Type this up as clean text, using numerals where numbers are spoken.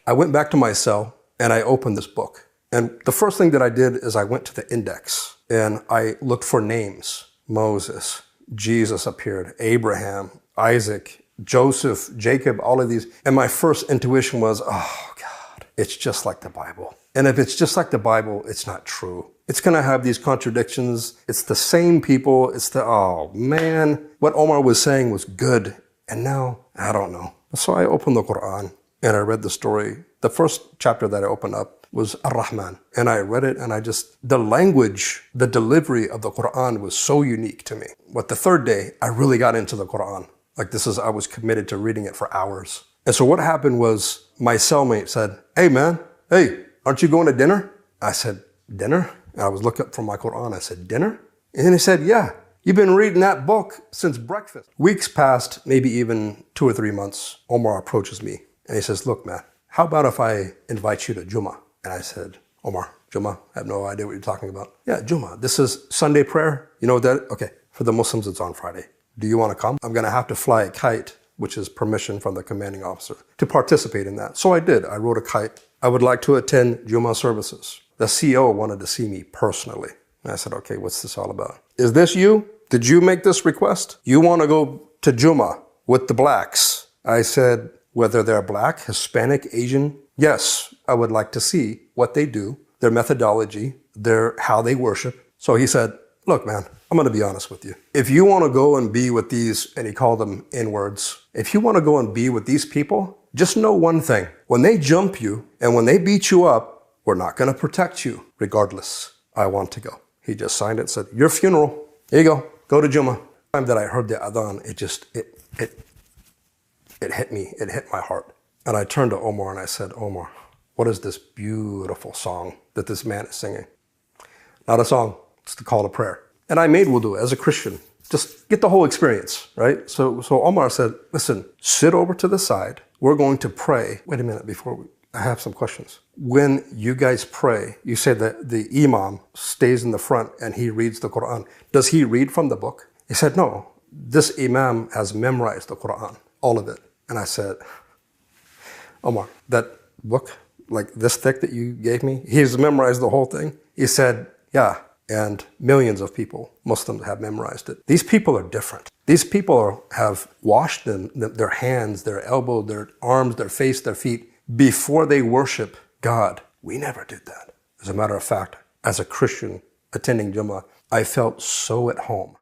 I went back to my cell and I opened this book. And the first thing that I did is I went to the index and I looked for names. Moses, Jesus appeared, Abraham, Isaac, Joseph, Jacob, all of these. And my first intuition was, oh God, it's just like the Bible. And if it's just like the Bible, it's not true. It's going to have these contradictions. It's the same people. Oh man, what Omar was saying was good. And now, I don't know. So I opened the Quran and I read the story. The first chapter that I opened up was Ar-Rahman. And I read it and the language, the delivery of the Quran was so unique to me. But the third day, I really got into the Quran. I was committed to reading it for hours. And so what happened was my cellmate said, hey man, hey, aren't you going to dinner? I said, dinner? And I was looking up from my Quran. I said, dinner? And then he said, yeah, you've been reading that book since breakfast. Weeks passed, maybe even 2 or 3 months. Omar approaches me and he says, look, man, how about if I invite you to Jummah? And I said, Omar, Jummah? I have no idea what you're talking about. Yeah, Jummah. This is Sunday prayer. You know that? Okay. For the Muslims, it's on Friday. Do you want to come? I'm going to have to fly a kite, which is permission from the commanding officer, to participate in that. So I did. I wrote a kite. I would like to attend Jummah services. The CEO wanted to see me personally. And I said, okay, what's this all about? Is this you? Did you make this request? You want to go to Jummah with the blacks? I said, whether they're black, Hispanic, Asian, yes, I would like to see what they do, their methodology, how they worship. So he said, look, man, I'm going to be honest with you. If you want to go and be with these, and he called them N-words, if you want to go and be with these people, just know one thing. When they jump you and when they beat you up, we're not going to protect you regardless. I want to go. He just signed it and said, your funeral. Here you go. Go to Jummah. The time that I heard the adhan, it hit me. It hit my heart. And I turned to Omar and I said, Omar, what is this beautiful song that this man is singing? Not a song. It's the call to prayer. And I made wudu as a Christian. Just get the whole experience, right? So Omar said, listen, sit over to the side. We're going to pray. Wait a minute I have some questions. When you guys pray, you say that the imam stays in the front and he reads the Quran. Does he read from the book? He said, no, this imam has memorized the Quran, all of it. And I said, Omar, that book, like this thick that you gave me, he's memorized the whole thing? He said, yeah, and millions of people, Muslims, have memorized it. These people are different. These people have washed their hands, their elbows, their arms, their face, their feet, before they worship God. We never did that. As a matter of fact, as a Christian attending Jummah, I felt so at home.